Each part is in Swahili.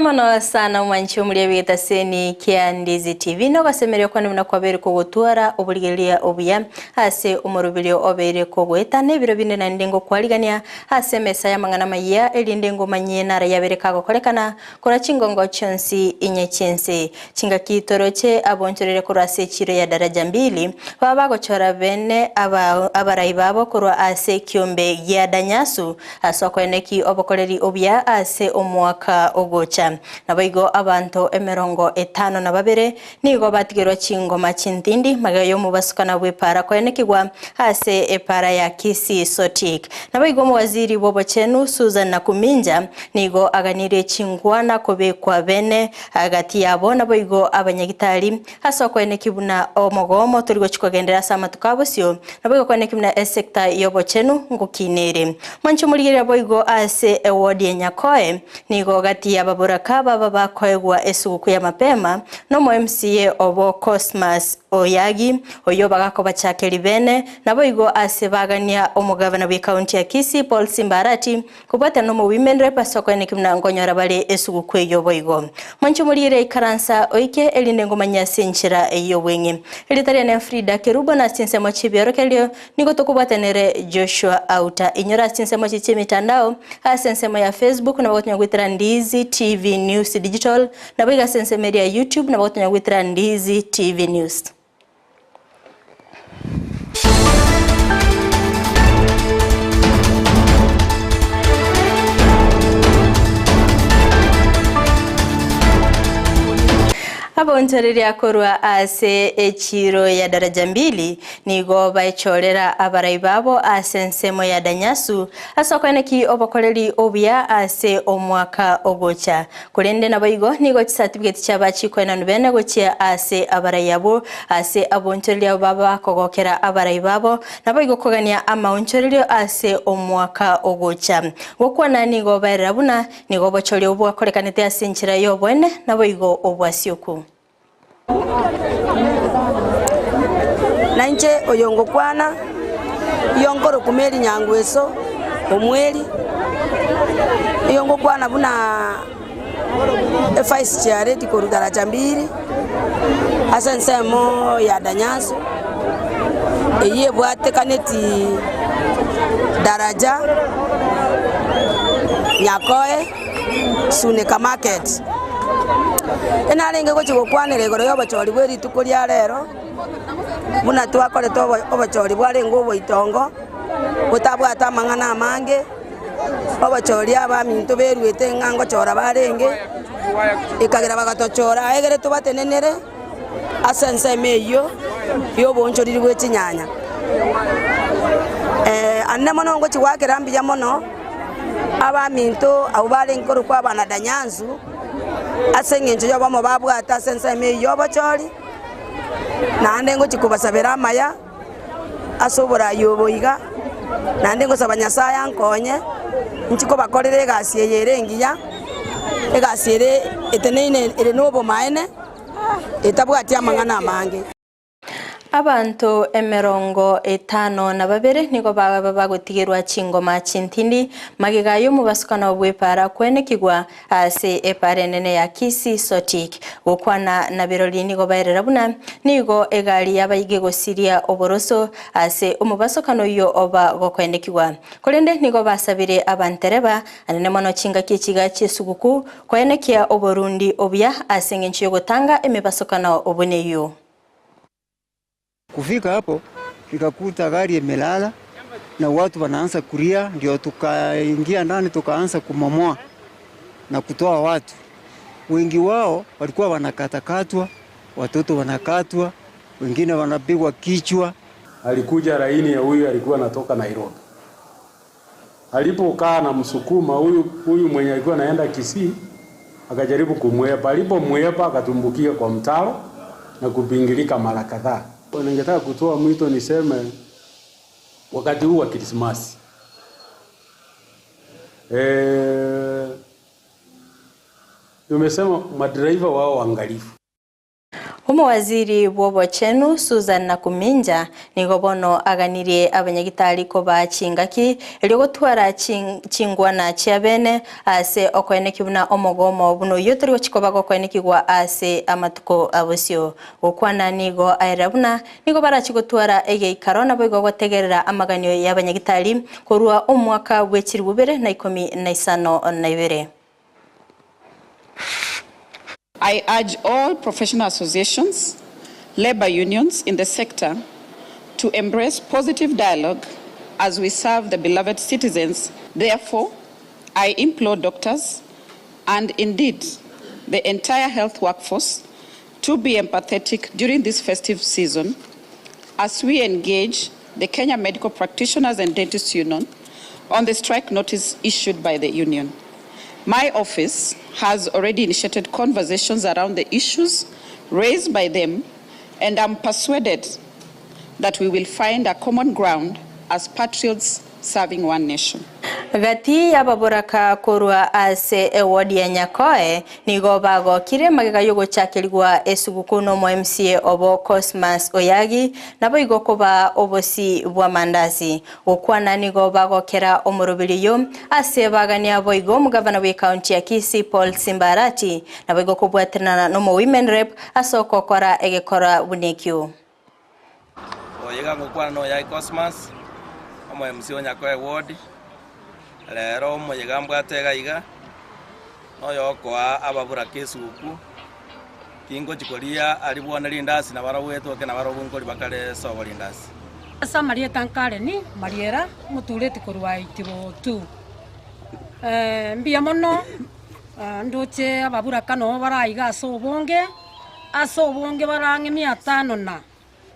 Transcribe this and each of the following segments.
Mono sana mwanchi umulia wita seni kia Ndizi TV no gasemeryo kwani munakwabere ko gutwara oburigelia obuya hase umurubilyo obere ko gweta nebiro binde na ndengo kwaligania hase mesa ya mangana maya elindengo manye nara yabere kago kolekana kora chingongo chonsi inye chense chinga kitoroche abonchorere kurase chiro ya daraja mbili baba gochora bene abarayibabo kurwa ase kiombe ya danyasu asokweneki obokoleri obuya ase omwaka ogocha nabaigo abantu emerongo etano na babere nigo batigero chingoma chintindi magayo mubasukana bwepara kwenekigwa hase epara ya Kisii sotik nabaigo waziri bobo chenu Susan Nakuminja nigo aganire chingwana kobekwa bene hagati yabo nabaigo abanyagitari haso kwenekibuna omogomo turigo chikogendera sama tukabosyo nabaigo kwenekibuna sector yobo chenu ngukinere mancho muligera boigo ase award ya Nyakoe nigo gati ya baburaka baba koegwa esuku ya mapema no mo MCA obo Cosmas Oyagi oyo bagako bachakeli bene naboigo asebagania omugavana we county ya Kisii Paul Simbarati kubata no mo women rep asokone kimna ngonyora bale esuku yo boigo mancho mulire ikaransa oike elinengo manyase nchira eyo wengi elitaria na Fridah Kerubo na Chinsa mochibero kelio niko tokubatenere Joshua Auta inyora Chinsa mochiche mitandao asensemo ya Facebook na botnya gwitira Ndizi TV News Digital na biga sense media YouTube na botnya gwitira Ndizi TV News. Habo ntoreri akorwa ase echiro ya daraja mbili nigo baichorera abarayibabo ase nsemo ya danyasu asokweneki obokoleri obuya ase omwaka ogocha kurende nabaigo nigo certificate chabachi kwena nubene gochia ase abarayabo ase abontoreri baba kogokera abarayibabo nabaigo kogania amaonchoreri ase omwaka ogocha gokwana nigo bairabuna nigo bochori obwa korekanete ase nchira yobwene nabaigo obwasyoku Nanche oyongo kwana yongoro kumeli nyangweso omweli yongo kwana buna vice chair tikuru daraja mbili asensemo ya danyaso eye bwate kaneti daraja Nyakoe suneka market enalenge ko chigokwanire goro yobachori bweri tukuria rero buna twakore to obachori bware ngo itongo butabwata mangana amange obachori aba minto berwete ngango chora barenge ikagira bagatochora egere tubatenenere asense meyo yobonchori bwete nyanya anne mono ngo chiwakira mbiya mono aba minto abo bare nkoro kwa bana danyanzu asengenje yoba mo babwata sense meyo bachori nande ngo chikubasabera Amayia asobora yoboiga nande ngo sabanyasaya nkonye nchiko bakorere gasi yerengiya egasiere eteneine ere nobo maene etabwati amangana amange abantu emerongo etano na babere nigo baba gotigerwa chingoma chintindi magigayo mubasukana obwepara kwenekigwa ase epare nene ya Kisii sotik gokwana na biroli nigo bairera buna nigo egali yabayige gosiria oboroso ase umubasukano yo oba gokwenekigwa kolende nigo basabire abantereba anene mono chinga kichiga chisuguku kwenekia oborundi obya ase ngenchi yo gotanga emibasukano obuneyo. Kufika hapo nikakuta gari imelala na watu wanaanza kulia, ndio tukaingia ndani tukaanza kumomoa na kutoa watu. Wengi wao walikuwa wanakatakatwa, watoto wanakatwa, wengine wanapigwa kichwa. Alikuja laini ya huyu alikuwa anatoka Nairobi. Alipokaa na msukuma huyu mwenye alikuwa anaenda Kisii akajaribu kumwepa. Alipomwepa akatumbukia kwa mtaro na kupingilika mara kadhaa. Ningetaka kutoa mwito niseme wakati huu wa Krismasi tumesema madriver wao waangalifu. Umwaziri bw'obochenu Susan Nakuminja nigo bono aganirie abanyagitari ko bachingaki elio gutwara chingwana chiabene ase okoeneki buna omogomo buno yotori gochikoba gokoenekigwa ase amatuko abosio okwana nigo airabuna nigo barachigotwara egeikaro nabo igo gotegerera amaganio y'abanyagitari korwa omwaka bw'echiribubere na 15 I urge all professional associations, labor unions in the sector to embrace positive dialogue as we serve the beloved citizens. Therefore, I implore doctors and indeed the entire health workforce to be empathetic during this festive season as we engage the Kenya Medical Practitioners and Dentists Union on the strike notice issued by the union. My office has already initiated conversations around the issues raised by them, and I'm persuaded that we will find a common ground as patriots serving one nation. Gati yababoraka korwa ase ewodi ya Nyakoe nigo bagokire magigayo gochakirwa esugukuno mo MCA obo Cosmas Oyagi nabo igokoba obosi bwa mandazi okwana nigo bagokera omurubiriyo ase bagania boigo mugavana we county ya Kisii Paul Simbarati nabo igokobwatirana no mo women rep asokokora egekora bunekyo oyega ngokwana no ya Cosmas omo MCA Nyakoe ward lero moyegambwa tegaiga noyo kwa ababura kesuku kingo chikoria alibwana lindasi na barawetwa ke na barobunko libakale sobo lindasi asa maria tankare ni mariera muturete korwa itibo tu mbia mono ndoche ababura kano baraiga asobonge barange 500 na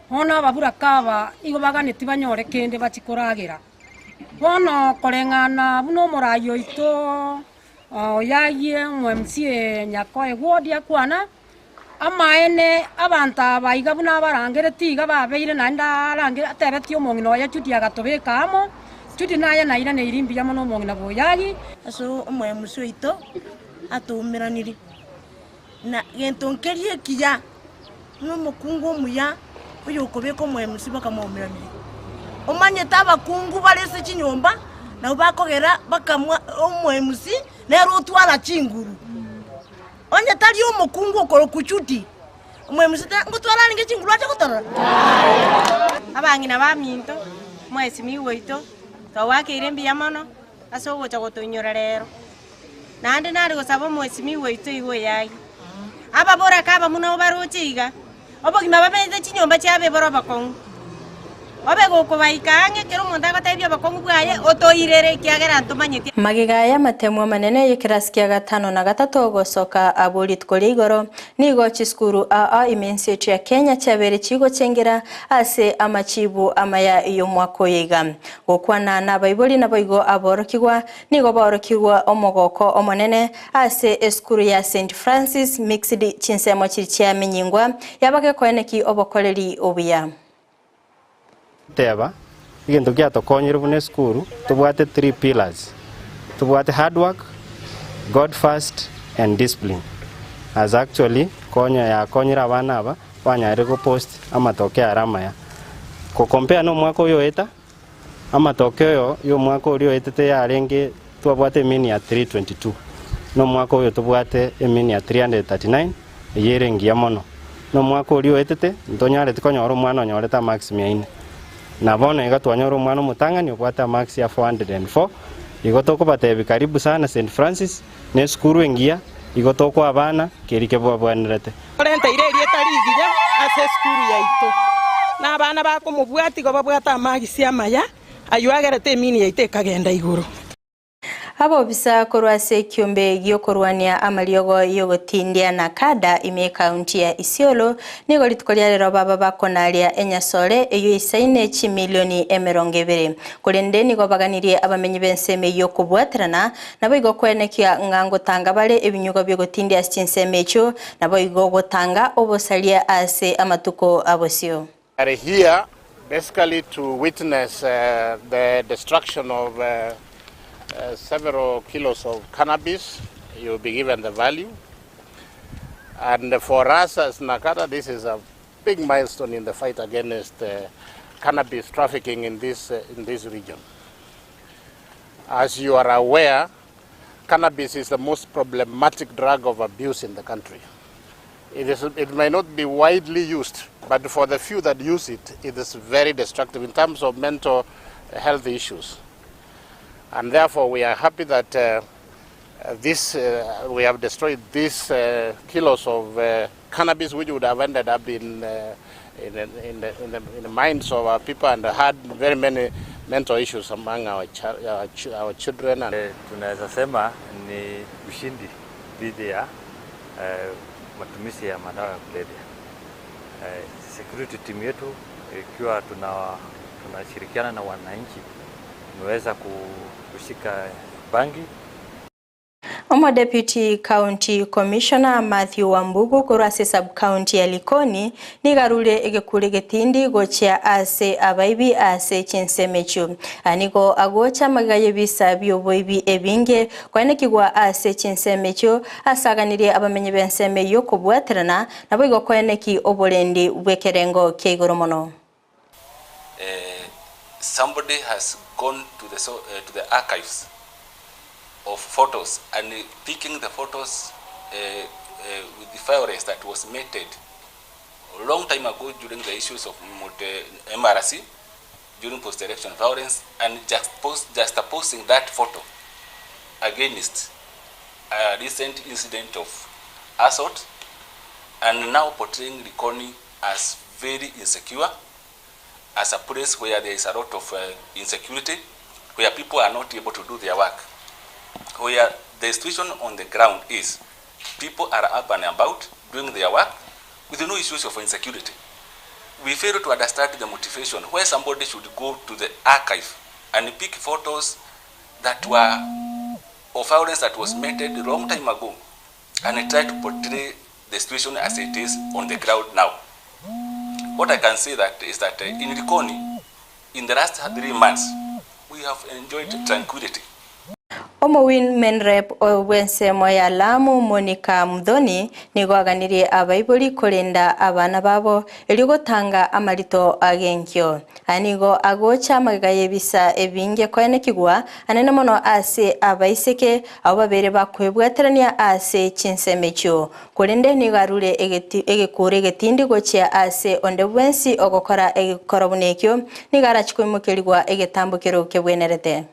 hona ababura kaba igo baganeti banyore kende bachikoragira bono korengana buno morayo ito yaye MCA Nyakoe wodi akwana amaene abanta baiga buna barangere tiga babeire nanda arangere atebeti omongino ya chuti agatobeka amo chuti naye naira ne irimbi ya mono omongina boyagi aso MCA ito atumiraniri na gentonkerie kiya no mukungu muya uyo kobeko MCA bakamumiraniri omanye tabakungu balese chinyomba na bakogera bakamwa MCA nero twala chinguru onye tali omukungu okoro kuchuti MCA ngotwala ninge chinguru acha kotora abangina baminto mwesimi woito tawakire mbiya mono aso gocha gotonyora rero nande nari gosaba mwesimi woito igo yagi ababora kaba muno barochiga obogima babeze chinyomba chabe boroba kongu obego kubaikange kero monda gatebya bakongu bwaye otoirere kiagera ntumanyete magigaya matemwa manene yekirasikia gatano na gatatu gosoka abulit koligoro nigo chiskuru a imense ya Kenya chabere chigo chengera ase amachibu amaya iyo mwako yiga gokwana na baibuli na boigo aborokigwa nigo borokigwa omogoko omonene ase eskuru ya St Francis Mixed Chinsa mochirichia minyingwa yabage koeneki obokoleri obuya teba igento kya tokonyere bune skuru tubwate 3 pillars tubwate hard work, God first and discipline as actually konya ya konyera abana aba banyare go post amatoke arama ya ko compare no mwako yo eta amatoke yo mwako rio etete ya renge tubwate mini ya 322 no mwako yo tubwate mini ya 339 yerengi ya mono no mwako rio etete ndonyare tikonyoro mwana onyoreta max 400 na bono igatwanyora umwana mutangani obwata max ya 404 igotoko batebi karibu sana St Francis ne skuru engia igotoko abana kerike bwabwanirete orenta irerie tarigiya ase skuru yaito na abana bako mubwati go babwata magisi amaya ayuagerete mini yaite kagenda iguru abo bisa korwase kiombe gyokorwania amaliogo yogotindia na kada ime county ya Isiolo nigo litkolia lero baba bakonalia enyasole eyo isaine chi milioni emerongevere kolende nigo baganirie abamenyi benseme yokubwatrana nabo igo kwenekia ngango tanga bale ebinyugo byogotindia chinsemecho nabo igo gotanga obosalia ase amatuko abosio are here basically to witness the destruction of several kilos of cannabis. You'll be given the value. And for us as Nakata, this is a big milestone in the fight against cannabis trafficking in this region. As you are aware, cannabis is the most problematic drug of abuse in the country. It may not be widely used, but for the few that use it, it is very destructive in terms of mental health issues. And therefore, we are happy that we have destroyed these kilos of cannabis, which would have ended up in the minds of our people and had very many mental issues among our children. Tunaweza sema ni ushindi dhidi ya matumizi ya madawa ya kulevya. Security team yetu ikiwa tunashirikiana na wananchi tumeweza kushika bangi. Omo Deputy County Commissioner Matthew Wambugu kurasi sub-county ya Likoni nigarule egekule getindi gochia ase abaibi ase Chinsa mechu. Aniko agocha magaye bisa byoboibi ebinge kwane kigwa ase Chinsa mechu asaganire abamenye benseme yo kubwaterana nabo igokwane ki obolendi bwekerengo kegoromono. Somebody has gone to the archives of photos and picking the photos with the violence that was meted a long time ago during the issues of MRC, during post-election violence, and just posting that photo against a recent incident of assault, and now portraying Likoni as very insecure, as a place where there is a lot of insecurity, where people are not able to do their work. Where the situation on the ground is people are up and about doing their work with no issues of insecurity. We fail to understand the motivation where somebody should go to the archive and pick photos that were of violence that was made a long time ago and try to portray the situation as it is on the ground now. What I can say is that in Likoni, in the last 3 months, we have enjoyed tranquility. Omo women rep Wense Moya Lamu Monica Mdoni nigwaganirie abaibuli kulinda abana babo eligotanga amarito agenkyo. Anigo agocha magaye bisa ebinge kwene kigwa anene mono ase abaiseke abo babere bakwebwaterania ase Chinsa mechu. Kulinde nigarure egekure getindi gochia ase onde bwensi ogokora egekorobunekyo nigara chikwemukeligwa egetambukiro kebwenerete.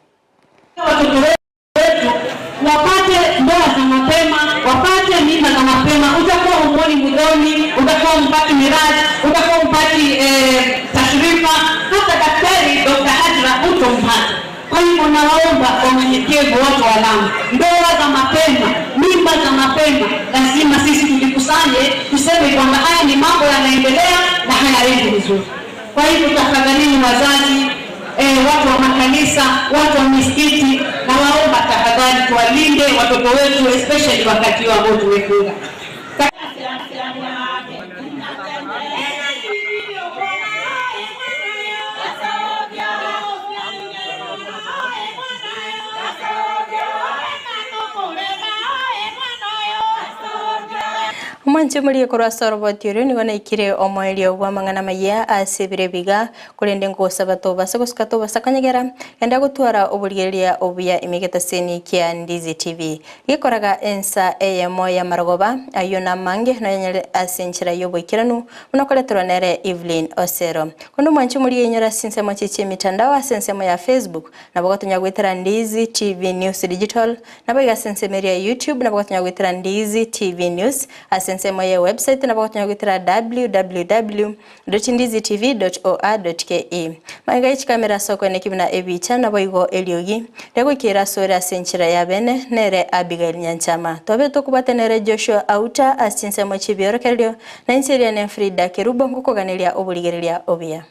Wapate ndoa za mapema, wapate mimba za mapema, utakuwa umoni mudoni, utakuwa mpati miradi, utakuwa mpati tashrifa, hata daktari Dr. Hajra utompata. Kwa hivyo nawaomba kwa unyenyekevu watu wa Lamu, ndoa za mapema, mimba za mapema, lazima sisi tulikusanye, tuseme kwamba haya ni mambo yanaendelea na hayaendi vizuri. Kwa hivyo tafadhalini wazazi, watu wa makanisa, watu wa misikiti, na waomba tafadhali tuwalinde watoto wetu especially wakati wa ambao tumefunga. Mwanche muri ekora sorobotiro nigona ikire omoelio bwa mangana maya asebire biga kulende ngosa bato basakoskato basakanyegera enda gutwara obuligeria obuya imigeta seni kia Ndizi TV gikoraga ensa eyemo ya marogoba ayona mange no yanyere asenchira yobo ikiranu munokoletro nere Evelyn Osero kondo mwanche muri enyora sinse mochiche mitandao asensemo ya Facebook na bagatonya gwitira Ndizi TV News Digital na baga sense meria YouTube na bagatonya gwitira Ndizi TV News sema ya website na bakotanya gwitira www.ndizitv.or.ke maiga ichi kamera soko ne kibina ebicha na boigo eliogi lego kira sora senchira ya bene nere Abigail Nyanchama tobe tokubatenere Joshua Auta asinsemo chibioro kelio na inseria ne Fridah Kerubo ngokoganilia obuligeria obia.